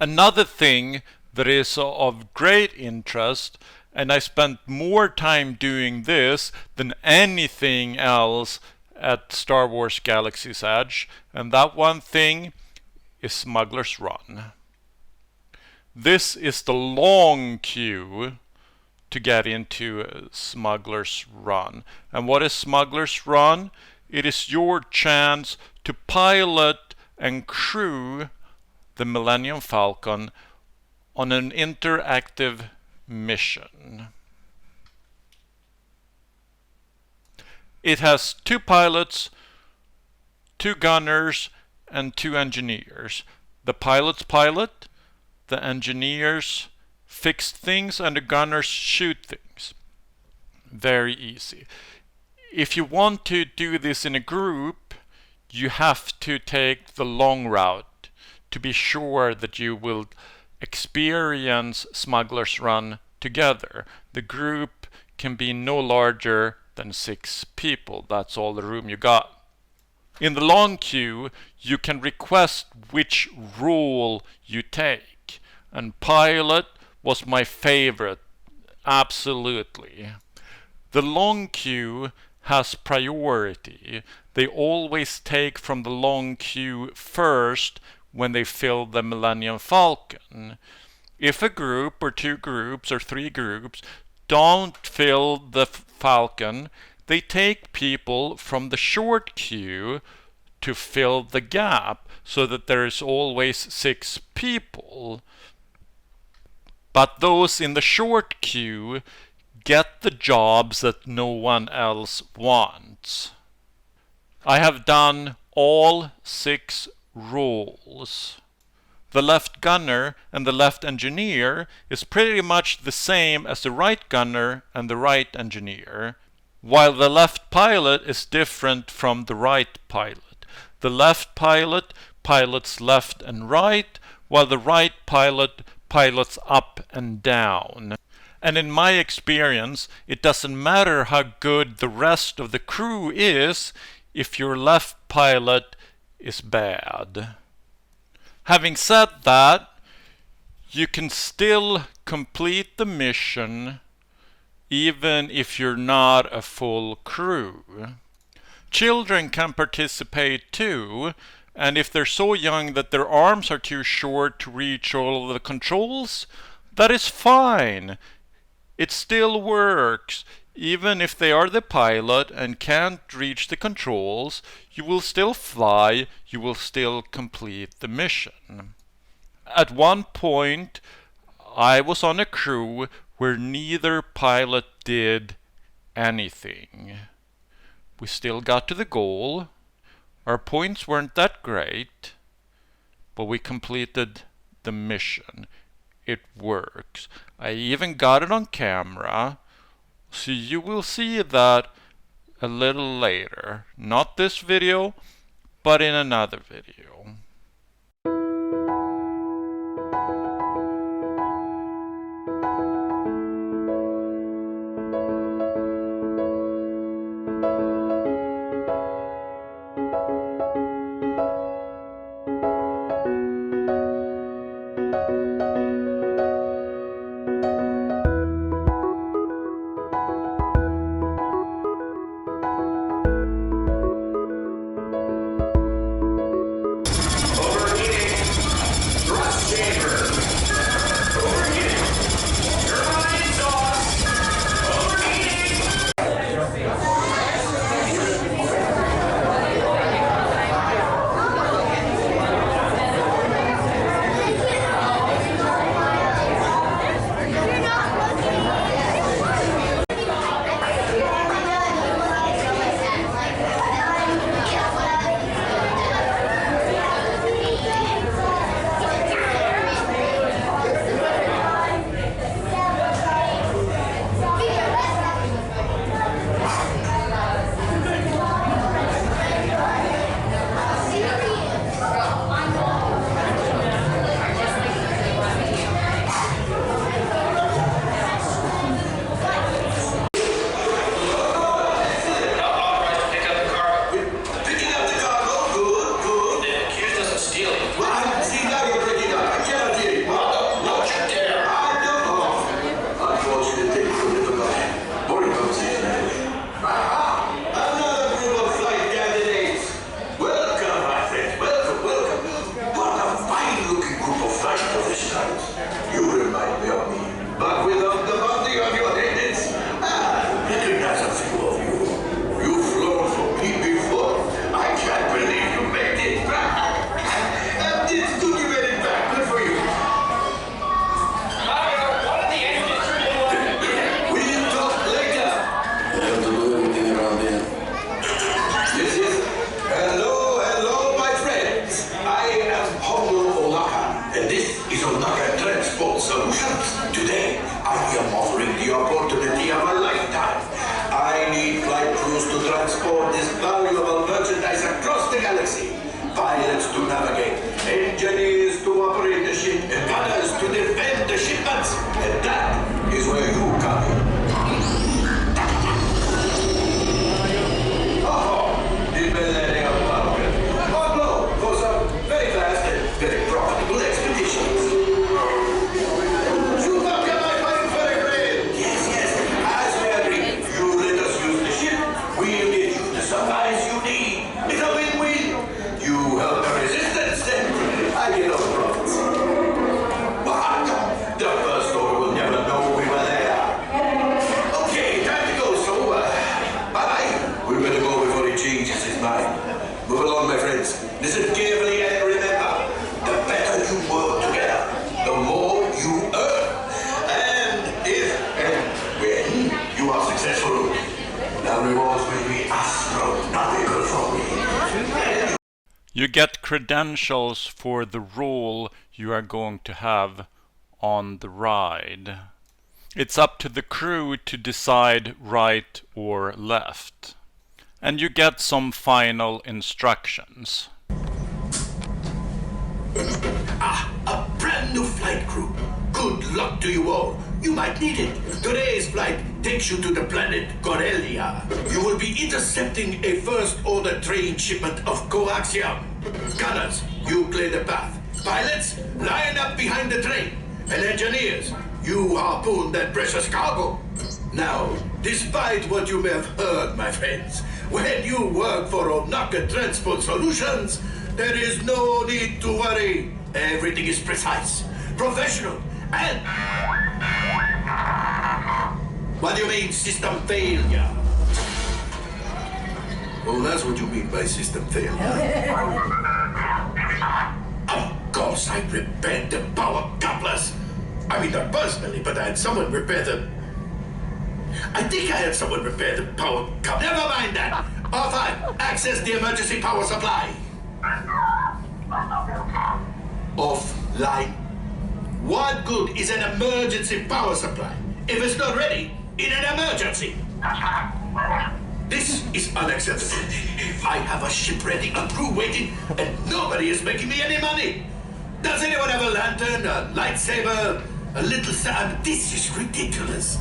Another thing that is of great interest, and I spent more time doing this than anything else at Star Wars Galaxy's Edge, and that one thing is Smuggler's Run. This is the long queue to get into Smuggler's Run. And what is Smuggler's Run? It is your chance to pilot and crew the Millennium Falcon on an interactive mission. It has 2 pilots, 2 gunners, and 2 engineers. The pilots pilot, the engineers fix things, and the gunners shoot things. Very easy. If you want to do this in a group, you have to take the long route to be sure that you will experience Smuggler's Run together. The group can be no larger than 6 people. That's all the room you got. In the long queue, you can request which role you take. And pilot was my favorite, absolutely. The long queue has priority. They always take from the long queue first when they fill the Millennium Falcon. If a group or 2 groups or 3 groups don't fill the Falcon, they take people from the short queue to fill the gap so that there is always 6 people. But those in the short queue get the jobs that no one else wants. I have done all 6 roles. The left gunner and the left engineer is pretty much the same as the right gunner and the right engineer, while the left pilot is different from the right pilot. The left pilot pilots left and right, while the right pilot pilots up and down. And in my experience, it doesn't matter how good the rest of the crew is if your left pilot is bad. Having said that, you can still complete the mission even if you're not a full crew. Children can participate too, and if they're so young that their arms are too short to reach all of the controls, that is fine. It still works. Even if they are the pilot and can't reach the controls, you will still fly, you will still complete the mission. At one point, I was on a crew where neither pilot did anything. We still got to the goal. Our points weren't that great, but we completed the mission. It works. I even got it on camera. So you will see that a little later. Not this video, but in another video. to navigate, engineers to operate the ship, and gunners to defend the shipments. And that is where you come in. Oh, the Millennium Falcon. On loan for some very fast and very profitable expeditions. You got my fine very friend. Yes, as we agreed. You let us use the ship, we'll get you the supplies you need. It's a win-win. You help the resistance, and I get all the profits. But the first order will never know we were there. Okay, time to go, so bye-bye. We better go before he changes his mind. Move along, my friends. Listen carefully and remember, the better you work together, the more you earn. And if and when you are successful, the rewards will be astronomical for me. You get credentials for the role you are going to have on the ride. It's up to the crew to decide right or left. And you get some final instructions. A brand new flight crew. Good luck to you all. You might need it. Today's flight takes you to the planet Corellia. You will be intercepting a first-order train shipment of coaxium. Gunners, you clear the path. Pilots, line up behind the train. And engineers, you harpoon that precious cargo. Now, despite what you may have heard, my friends, when you work for Onaka Transport Solutions, there is no need to worry. Everything is precise, professional, and... What do you mean, system failure? Oh, that's what you mean by system failure. Of course, I repaired the power couplers. I mean, not personally, but I had someone repair them. I think I had someone repair the power couplers. Never mind that. R5, access the emergency power supply. Offline. What good is an emergency power supply if it's not ready in an emergency? This is unacceptable. I have a ship ready, a crew waiting, and nobody is making me any money. Does anyone have a lantern, a lightsaber, a little sand? This is ridiculous.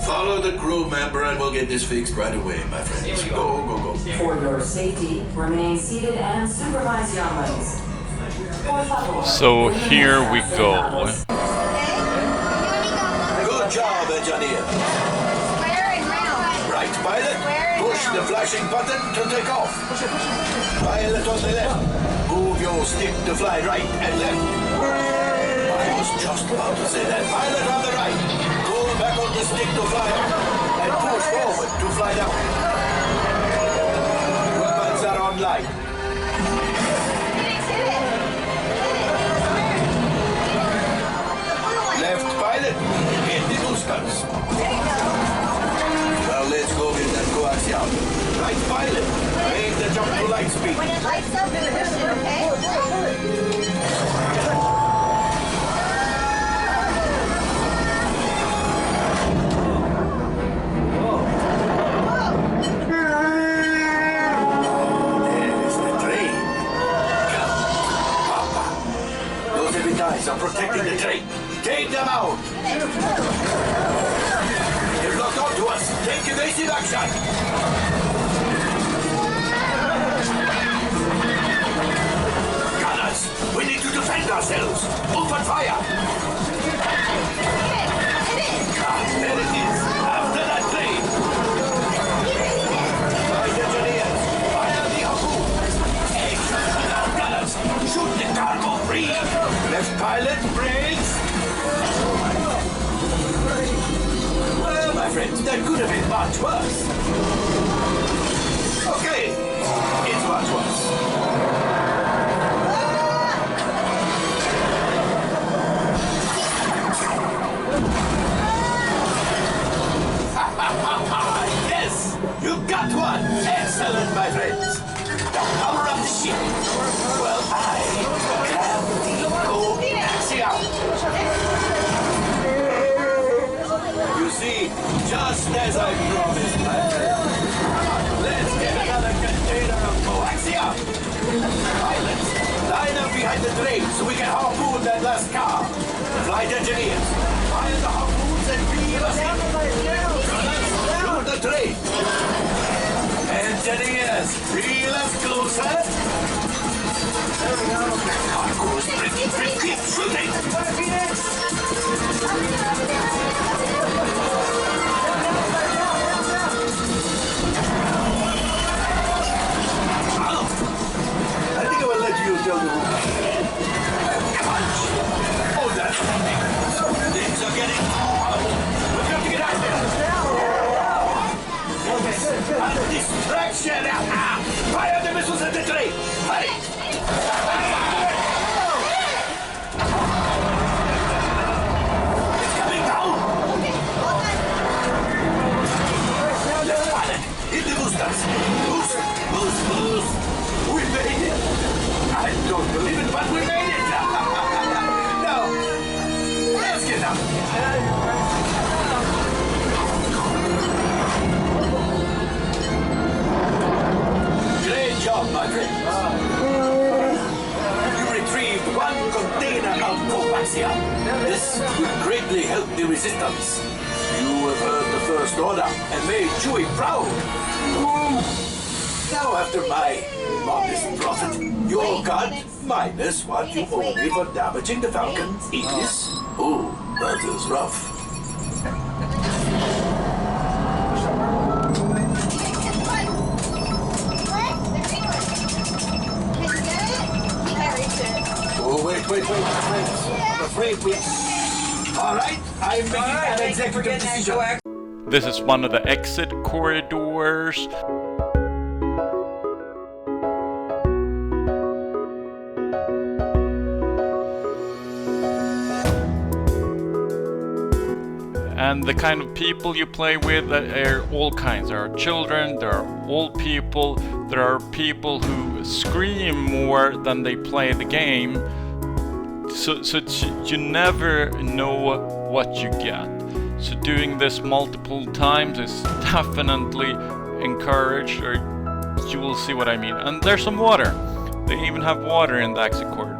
Follow the crew member and we'll get this fixed right away, my friends. Go. For your safety, remain seated and supervise younglings. So here we go. Good job, engineer. Right, pilot. Push the flashing button to take off. Pilot on the left. Move your stick to fly right and left. I was just about to say that. Pilot on the right. Pull back on the stick to fly up. And push forward to fly down. Weapons are online. Left pilot, hit the boosters. Now let's go get that coaxium. Right pilot, make the jump to light speed. When it lights up, push it, okay? There's the train. Come, Papa. Those heavy guys are protecting the train. Take them out. They're locked onto us. Take evasive action. Gunners, we need to defend ourselves. Open fire. There it is. After that train. Right, engineers. Fire the harpoon. Now, gunners, shoot the cargo free. Left pilot, brakes. Well, my friends, that could have been much worse. Okay, it's much worse. Yes, you got one. Excellent, my friends. The power of the ship. Well, I have the coaxium. You see, just as I promised, my friends. Let's get another container of coaxium. that last car. Flight engineers, fire the harpoons and reel us in. Shoot the tree. Engineers, reel us closer. Cargo's pretty, keep shooting. I think I will let you tell the room. Punch! Hold that. Things are getting hard. We've got to get out there. A distraction! Fire the missiles at the tree! Hurry! It's coming down! Left pilot, hit the boosters! Boost! We made it! I don't believe it, but we made it! Now, let's get up! Great job, my friend. You retrieved one container of Copaxia. This will greatly help the resistance. You have heard the First Order and made Chewie proud. Now, after my modest profit, your cut, minus what you owe me for damaging the Falcon, is... Oh, that is rough. Oh, wait. I'm afraid we... All right, I'm making an executive decision. This is one of the exit corridors. And the kind of people you play with are all kinds. There are children, there are old people, there are people who scream more than they play the game. So you never know what you get. So doing this multiple times is definitely encouraged, or you will see what I mean. And there's some water. They even have water in the exit corridor.